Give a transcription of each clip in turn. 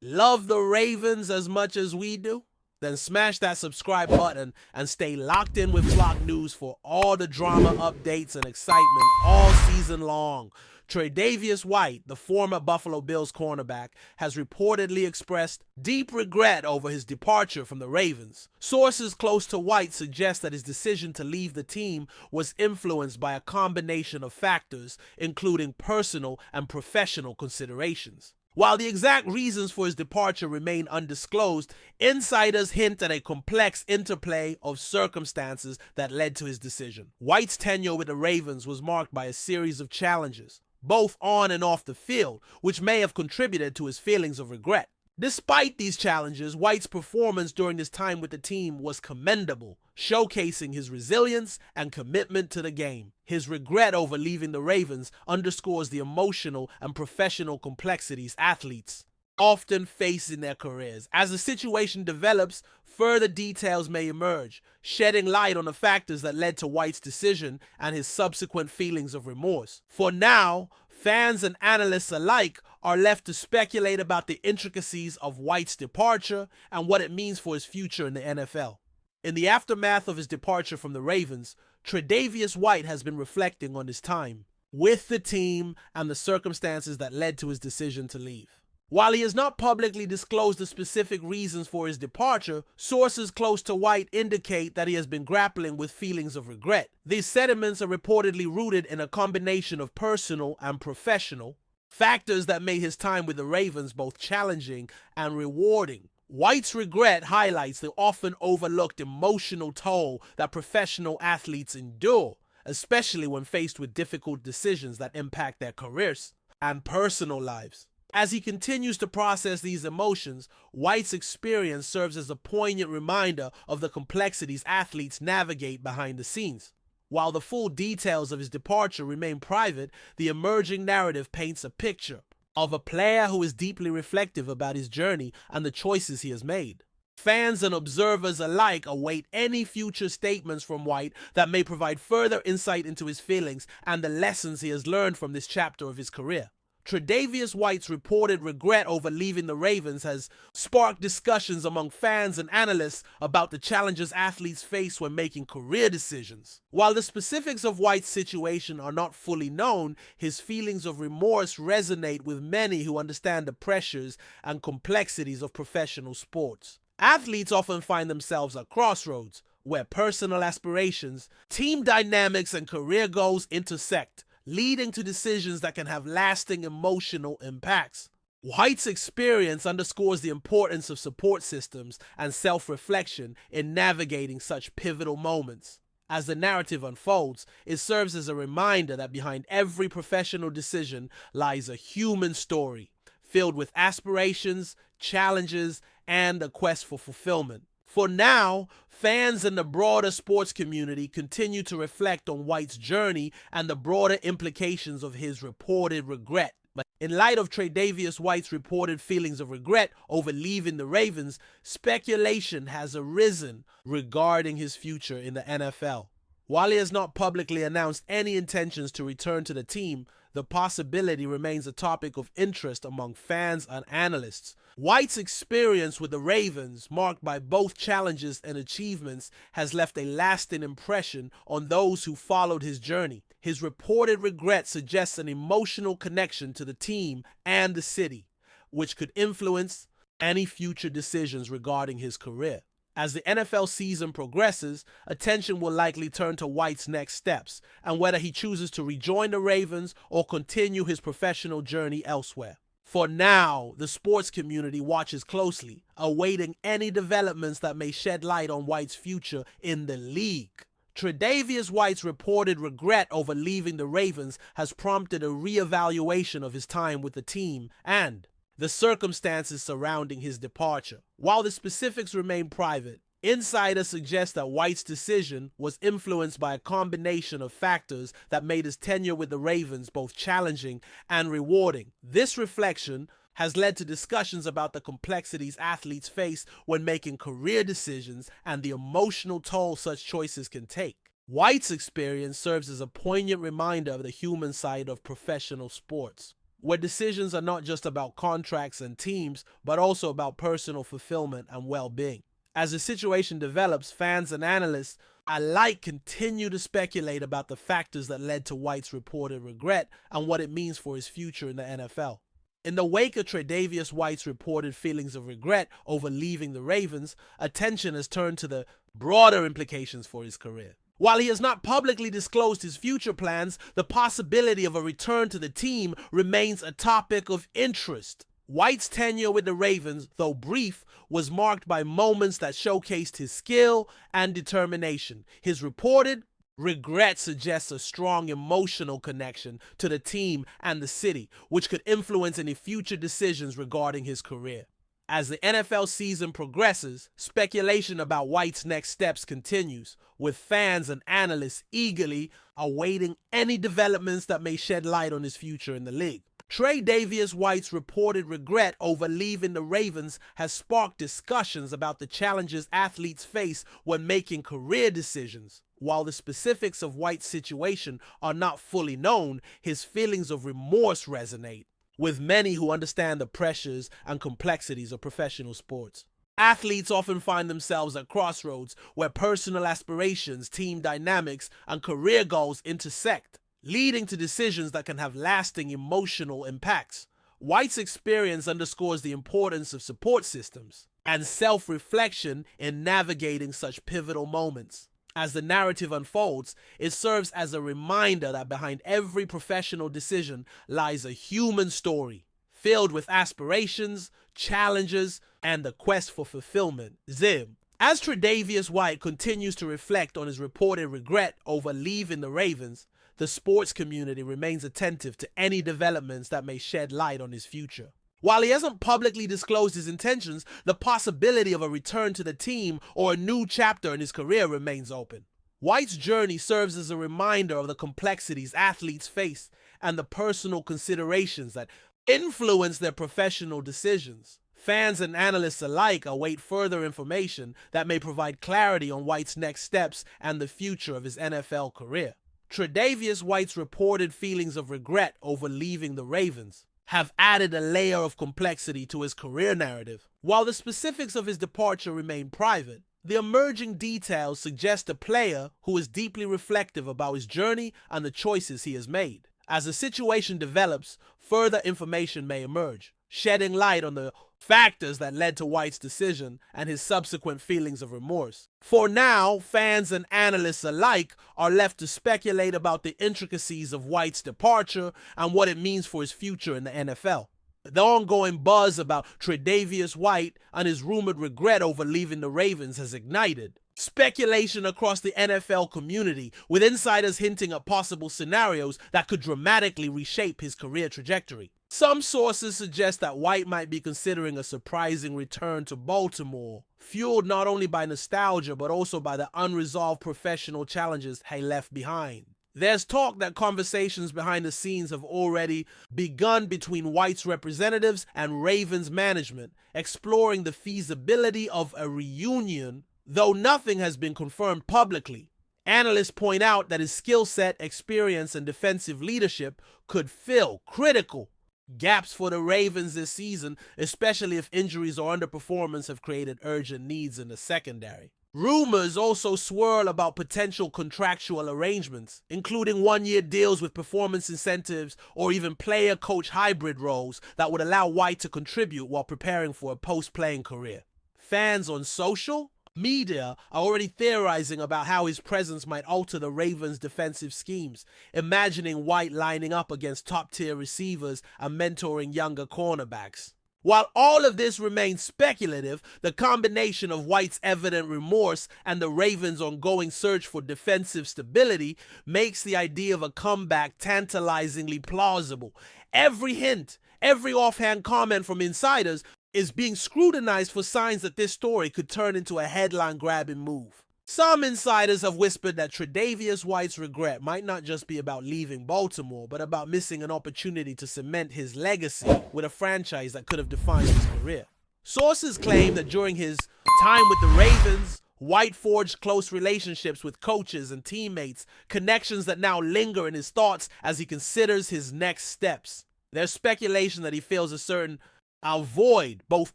Love the Ravens as much as we do? Then smash that subscribe button and stay locked in with Flock News for all the drama, updates, and excitement all season long. Tre'Davious White, the former Buffalo Bills cornerback, has reportedly expressed deep regret over his departure from the Ravens. Sources close to White suggest that his decision to leave the team was influenced by a combination of factors, including personal and professional considerations. While the exact reasons for his departure remain undisclosed, insiders hint at a complex interplay of circumstances that led to his decision. White's tenure with the Ravens was marked by a series of challenges, both on and off the field, which may have contributed to his feelings of regret. Despite these challenges, White's performance during his time with the team was commendable, showcasing his resilience and commitment to the game. His regret over leaving the Ravens underscores the emotional and professional complexities athletes often face in their careers. As the situation develops, further details may emerge, shedding light on the factors that led to White's decision and his subsequent feelings of remorse. For now, fans and analysts alike are left to speculate about the intricacies of White's departure and what it means for his future in the NFL. In the aftermath of his departure from the Ravens, Tre'Davious White has been reflecting on his time with the team and the circumstances that led to his decision to leave. While he has not publicly disclosed the specific reasons for his departure, sources close to White indicate that he has been grappling with feelings of regret. These sentiments are reportedly rooted in a combination of personal and professional factors that made his time with the Ravens both challenging and rewarding. White's regret highlights the often overlooked emotional toll that professional athletes endure, especially when faced with difficult decisions that impact their careers and personal lives. As he continues to process these emotions, White's experience serves as a poignant reminder of the complexities athletes navigate behind the scenes. While the full details of his departure remain private, the emerging narrative paints a picture of a player who is deeply reflective about his journey and the choices he has made. Fans and observers alike await any future statements from White that may provide further insight into his feelings and the lessons he has learned from this chapter of his career. Tre'Davious White's reported regret over leaving the Ravens has sparked discussions among fans and analysts about the challenges athletes face when making career decisions. While the specifics of White's situation are not fully known, his feelings of remorse resonate with many who understand the pressures and complexities of professional sports. Athletes often find themselves at crossroads, where personal aspirations, team dynamics, and career goals intersect, leading to decisions that can have lasting emotional impacts. White's experience underscores the importance of support systems and self-reflection in navigating such pivotal moments. As the narrative unfolds, it serves as a reminder that behind every professional decision lies a human story, filled with aspirations, challenges, and a quest for fulfillment. For now, fans and the broader sports community continue to reflect on White's journey and the broader implications of his reported regret. But in light of Tre'Davious White's reported feelings of regret over leaving the Ravens, speculation has arisen regarding his future in the NFL. While he has not publicly announced any intentions to return to the team, the possibility remains a topic of interest among fans and analysts. White's experience with the Ravens, marked by both challenges and achievements, has left a lasting impression on those who followed his journey. His reported regret suggests an emotional connection to the team and the city, which could influence any future decisions regarding his career. As the NFL season progresses, attention will likely turn to White's next steps and whether he chooses to rejoin the Ravens or continue his professional journey elsewhere. For now, the sports community watches closely, awaiting any developments that may shed light on White's future in the league. Tre'Davious White's reported regret over leaving the Ravens has prompted a reevaluation of his time with the team and the circumstances surrounding his departure. While the specifics remain private, insiders suggest that White's decision was influenced by a combination of factors that made his tenure with the Ravens both challenging and rewarding. This reflection has led to discussions about the complexities athletes face when making career decisions and the emotional toll such choices can take. White's experience serves as a poignant reminder of the human side of professional sports. where decisions are not just about contracts and teams, but also about personal fulfillment and well-being. As the situation develops, fans and analysts alike continue to speculate about the factors that led to White's reported regret and what it means for his future in the NFL. In the wake of TRE'DAVIOUS White's reported feelings of regret over leaving the Ravens, attention has turned to the broader implications for his career. While he has not publicly disclosed his future plans, the possibility of a return to the team remains a topic of interest. White's tenure with the Ravens, though brief, was marked by moments that showcased his skill and determination. His reported regret suggests a strong emotional connection to the team and the city, which could influence any future decisions regarding his career. As the NFL season progresses, speculation about White's next steps continues, with fans and analysts eagerly awaiting any developments that may shed light on his future in the league. TRE'DAVIOUS White's reported regret over leaving the Ravens has sparked discussions about the challenges athletes face when making career decisions. While the specifics of White's situation are not fully known, his feelings of remorse resonate with many who understand the pressures and complexities of professional sports. Athletes often find themselves at crossroads where personal aspirations, team dynamics, and career goals intersect, leading to decisions that can have lasting emotional impacts. White's experience underscores the importance of support systems and self-reflection in navigating such pivotal moments. As the narrative unfolds, it serves as a reminder that behind every professional decision lies a human story, filled with aspirations, challenges, and the quest for fulfillment. Zim. As TRE'DAVIOUS White continues to reflect on his reported regret over leaving the Ravens, the sports community remains attentive to any developments that may shed light on his future. While he hasn't publicly disclosed his intentions, the possibility of a return to the team or a new chapter in his career remains open. White's journey serves as a reminder of the complexities athletes face and the personal considerations that influence their professional decisions. Fans and analysts alike await further information that may provide clarity on White's next steps and the future of his NFL career. TRE'DAVIOUS White's reported feelings of regret over leaving the Ravens have added a layer of complexity to his career narrative. While the specifics of his departure remain private, the emerging details suggest a player who is deeply reflective about his journey and the choices he has made. As the situation develops, further information may emerge, shedding light on the factors that led to White's decision and his subsequent feelings of remorse. For now, fans and analysts alike are left to speculate about the intricacies of White's departure and what it means for his future in the NFL. The ongoing buzz about TRE'DAVIOUS White and his rumored regret over leaving the Ravens has ignited speculation across the NFL community, with insiders hinting at possible scenarios that could dramatically reshape his career trajectory. Some sources suggest that White might be considering a surprising return to Baltimore, fueled not only by nostalgia but also by the unresolved professional challenges he left behind. There's talk that conversations behind the scenes have already begun between White's representatives and Ravens management, exploring the feasibility of a reunion, though nothing has been confirmed publicly. Analysts point out that his skill set, experience, and defensive leadership could fill critical gaps for the Ravens this season, especially if injuries or underperformance have created urgent needs in the secondary. Rumors also swirl about potential contractual arrangements, including one-year deals with performance incentives or even player-coach hybrid roles that would allow White to contribute while preparing for a post-playing career. Fans on social media are already theorizing about how his presence might alter the Ravens' defensive schemes, imagining White lining up against top-tier receivers and mentoring younger cornerbacks. While all of this remains speculative, the combination of White's evident remorse and the Ravens' ongoing search for defensive stability makes the idea of a comeback tantalizingly plausible. Every hint, every offhand comment from insiders is being scrutinized for signs that this story could turn into a headline-grabbing move. Some insiders have whispered that TRE'DAVIOUS White's regret might not just be about leaving Baltimore, but about missing an opportunity to cement his legacy with a franchise that could have defined his career. Sources claim that during his time with the Ravens, White forged close relationships with coaches and teammates, connections that now linger in his thoughts as he considers his next steps. There's speculation that he feels a certain void, both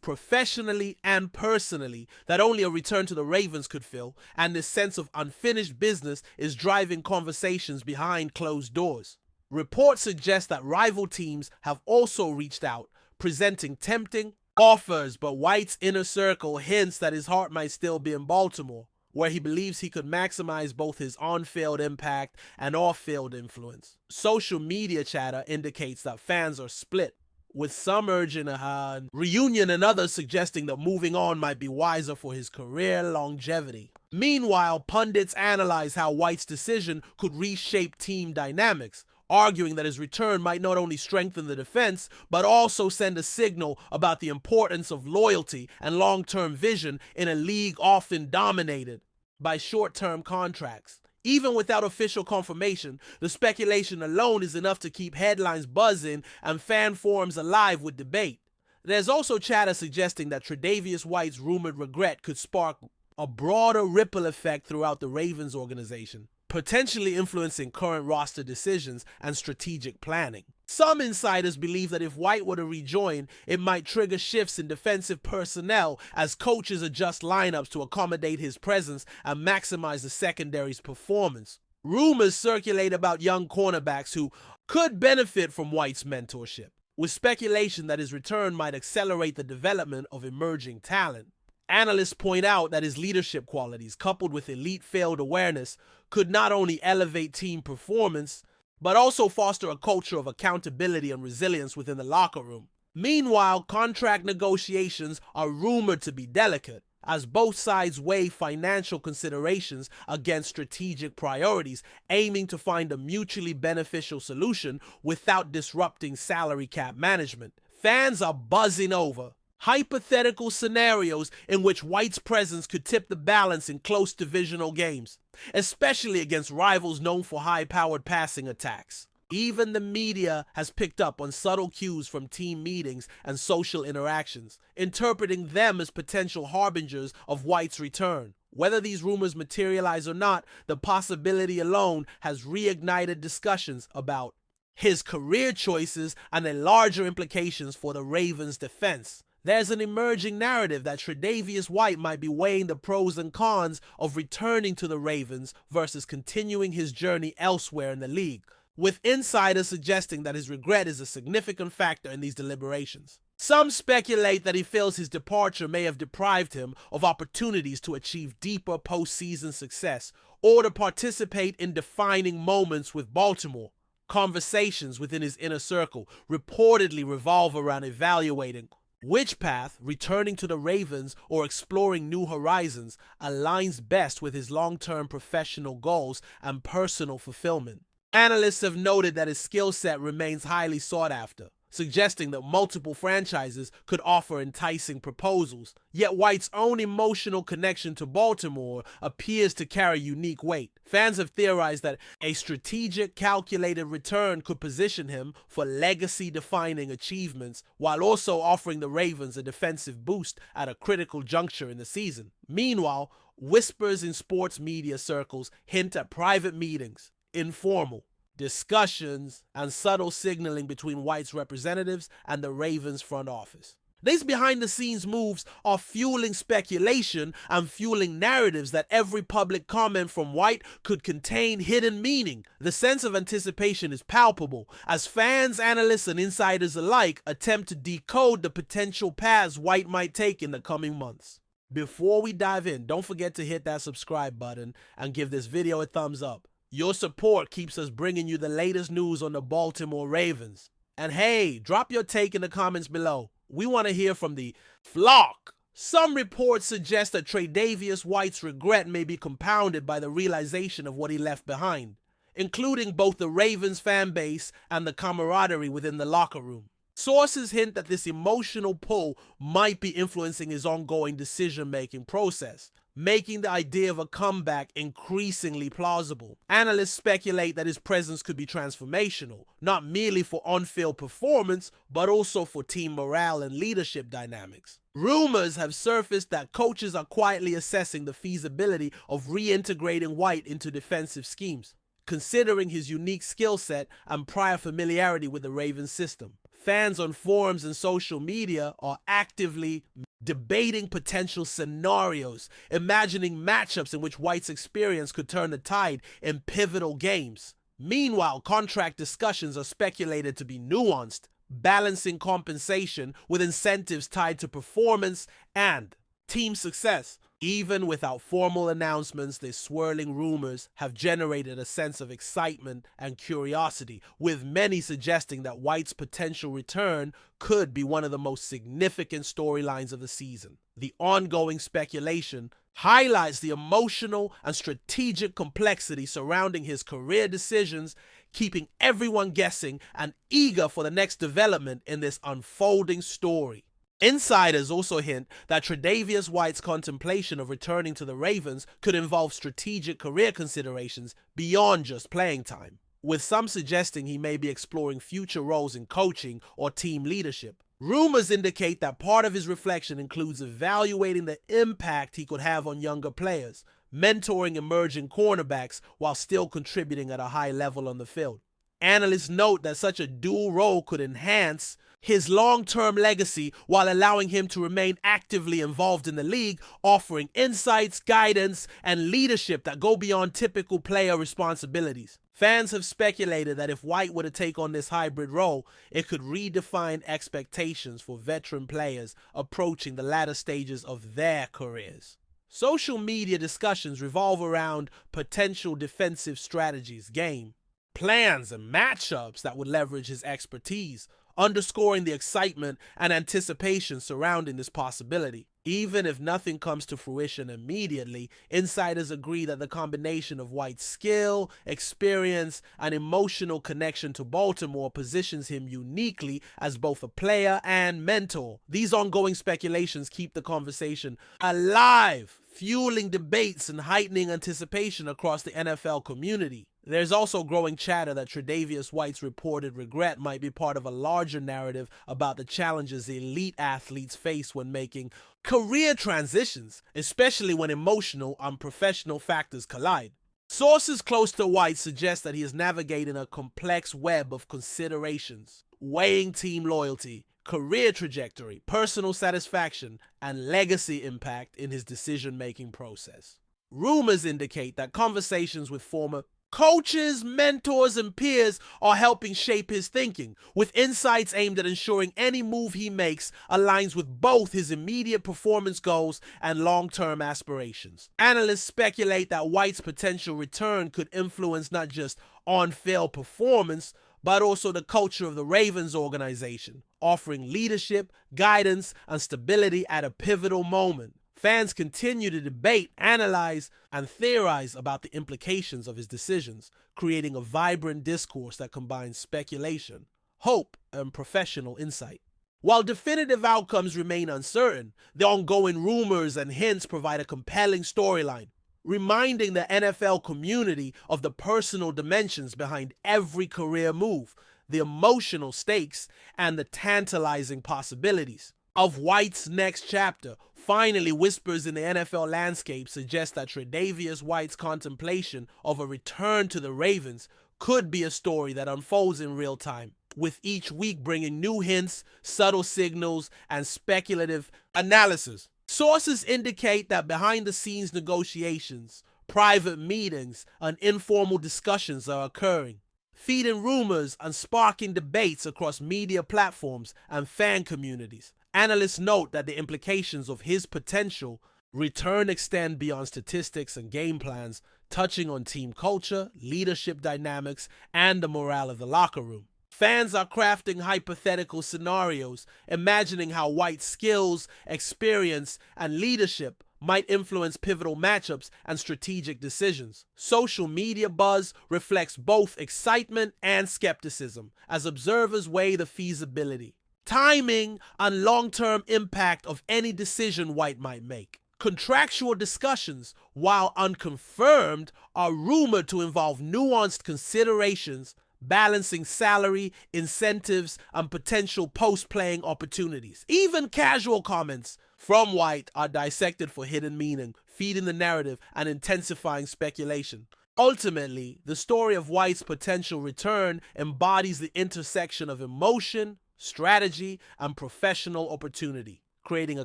professionally and personally, that only a return to the Ravens could fill, and this sense of unfinished business is driving conversations behind closed doors. Reports suggest that rival teams have also reached out, presenting tempting offers, but White's inner circle hints that his heart might still be in Baltimore, where he believes he could maximize both his on-field impact and off-field influence. Social media chatter indicates that fans are split, with some urging a reunion and others suggesting that moving on might be wiser for his career longevity. Meanwhile, pundits analyze how White's decision could reshape team dynamics, arguing that his return might not only strengthen the defense, but also send a signal about the importance of loyalty and long-term vision in a league often dominated by short-term contracts. Even without official confirmation, the speculation alone is enough to keep headlines buzzing and fan forums alive with debate. There's also chatter suggesting that TRE'DAVIOUS White's rumored regret could spark a broader ripple effect throughout the Ravens organization, potentially influencing current roster decisions and strategic planning. Some insiders believe that if White were to rejoin, it might trigger shifts in defensive personnel as coaches adjust lineups to accommodate his presence and maximize the secondary's performance. Rumors circulate about young cornerbacks who could benefit from White's mentorship, with speculation that his return might accelerate the development of emerging talent. Analysts point out that his leadership qualities, coupled with elite field awareness, could not only elevate team performance, but also foster a culture of accountability and resilience within the locker room. Meanwhile, contract negotiations are rumored to be delicate, as both sides weigh financial considerations against strategic priorities, aiming to find a mutually beneficial solution without disrupting salary cap management. Fans are buzzing over hypothetical scenarios in which White's presence could tip the balance in close divisional games, especially against rivals known for high-powered passing attacks. Even the media has picked up on subtle cues from team meetings and social interactions, interpreting them as potential harbingers of White's return. Whether these rumors materialize or not, the possibility alone has reignited discussions about his career choices and the larger implications for the Ravens' defense. There's an emerging narrative that TRE'DAVIOUS White might be weighing the pros and cons of returning to the Ravens versus continuing his journey elsewhere in the league, with insiders suggesting that his regret is a significant factor in these deliberations. Some speculate that he feels his departure may have deprived him of opportunities to achieve deeper postseason success or to participate in defining moments with Baltimore. Conversations within his inner circle reportedly revolve around evaluating which path, returning to the Ravens or exploring new horizons, aligns best with his long-term professional goals and personal fulfillment. Analysts have noted that his skill set remains highly sought after, suggesting that multiple franchises could offer enticing proposals, yet White's own emotional connection to Baltimore appears to carry unique weight. Fans have theorized that a strategic, calculated return could position him for legacy-defining achievements while also offering the Ravens a defensive boost at a critical juncture in the season. Meanwhile, whispers in sports media circles hint at private meetings, informal discussions, and subtle signaling between White's representatives and the Ravens front office. These behind-the-scenes moves are fueling speculation and fueling narratives that every public comment from White could contain hidden meaning. The sense of anticipation is palpable as fans, analysts, and insiders alike attempt to decode the potential paths White might take in the coming months. Before we dive in, don't forget to hit that subscribe button and give this video a thumbs up. Your support keeps us bringing you the latest news on the Baltimore Ravens. And hey, drop your take in the comments below. We want to hear from the flock. Some reports suggest that TRE'DAVIOUS White's regret may be compounded by the realization of what he left behind, including both the Ravens fan base and the camaraderie within the locker room. Sources hint that this emotional pull might be influencing his ongoing decision-making process, making the idea of a comeback increasingly plausible. Analysts speculate that his presence could be transformational, not merely for on-field performance, but also for team morale and leadership dynamics. Rumors have surfaced that coaches are quietly assessing the feasibility of reintegrating White into defensive schemes, considering his unique skill set and prior familiarity with the Ravens system. Fans on forums and social media are actively debating potential scenarios, imagining matchups in which White's experience could turn the tide in pivotal games. Meanwhile, contract discussions are speculated to be nuanced, balancing compensation with incentives tied to performance and team success. Even without formal announcements, these swirling rumors have generated a sense of excitement and curiosity, with many suggesting that White's potential return could be one of the most significant storylines of the season. The ongoing speculation highlights the emotional and strategic complexity surrounding his career decisions, keeping everyone guessing and eager for the next development in this unfolding story. Insiders also hint that TRE'DAVIOUS White's contemplation of returning to the Ravens could involve strategic career considerations beyond just playing time, with some suggesting he may be exploring future roles in coaching or team leadership. Rumors indicate that part of his reflection includes evaluating the impact he could have on younger players, mentoring emerging cornerbacks while still contributing at a high level on the field. Analysts note that such a dual role could enhance his long-term legacy while allowing him to remain actively involved in the league, offering insights, guidance, and leadership that go beyond typical player responsibilities. Fans have speculated that if White were to take on this hybrid role, it could redefine expectations for veteran players approaching the latter stages of their careers. Social media discussions revolve around potential defensive strategies, game plans, and matchups that would leverage his expertise, underscoring the excitement and anticipation surrounding this possibility. Even if nothing comes to fruition immediately, insiders agree that the combination of White's skill, experience, and emotional connection to Baltimore positions him uniquely as both a player and mentor. These ongoing speculations keep the conversation alive, fueling debates and heightening anticipation across the NFL community. There's also growing chatter that TRE'DAVIOUS White's reported regret might be part of a larger narrative about the challenges elite athletes face when making career transitions, especially when emotional and professional factors collide. Sources close to White suggest that he is navigating a complex web of considerations, weighing team loyalty, career trajectory, personal satisfaction, and legacy impact in his decision-making process. Rumors indicate that conversations with former coaches, mentors, and peers are helping shape his thinking, with insights aimed at ensuring any move he makes aligns with both his immediate performance goals and long-term aspirations. Analysts speculate that White's potential return could influence not just on-field performance, but also the culture of the Ravens organization, offering leadership, guidance, and stability at a pivotal moment. Fans continue to debate, analyze, and theorize about the implications of his decisions, creating a vibrant discourse that combines speculation, hope, and professional insight. While definitive outcomes remain uncertain, the ongoing rumors and hints provide a compelling storyline, reminding the NFL community of the personal dimensions behind every career move, the emotional stakes, and the tantalizing possibilities of White's next chapter. Finally, whispers in the NFL landscape suggest that TRE'DAVIOUS White's contemplation of a return to the Ravens could be a story that unfolds in real time, with each week bringing new hints, subtle signals, and speculative analysis. Sources indicate that behind-the-scenes negotiations, private meetings, and informal discussions are occurring, feeding rumors and sparking debates across media platforms and fan communities. Analysts note that the implications of his potential return extend beyond statistics and game plans, touching on team culture, leadership dynamics, and the morale of the locker room. Fans are crafting hypothetical scenarios, imagining how White's skills, experience, and leadership might influence pivotal matchups and strategic decisions. Social media buzz reflects both excitement and skepticism as observers weigh the feasibility, timing, and long-term impact of any decision White might make. Contractual discussions, while unconfirmed, are rumored to involve nuanced considerations, balancing salary, incentives, and potential post-playing opportunities. Even casual comments from White are dissected for hidden meaning, feeding the narrative and intensifying speculation. Ultimately, the story of White's potential return embodies the intersection of emotion, strategy, and professional opportunity, creating a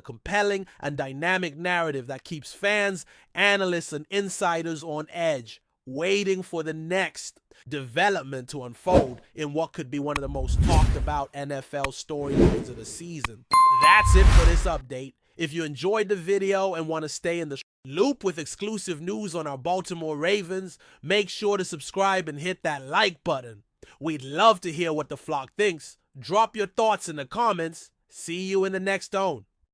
compelling and dynamic narrative that keeps fans, analysts, and insiders on edge, waiting for the next development to unfold in what could be one of the most talked about NFL storylines of the season. That's it for this update. If you enjoyed the video and want to stay in the loop with exclusive news on our Baltimore Ravens, make sure to subscribe and hit that like button. We'd love to hear what the flock thinks. Drop your thoughts in the comments. See you in the next own.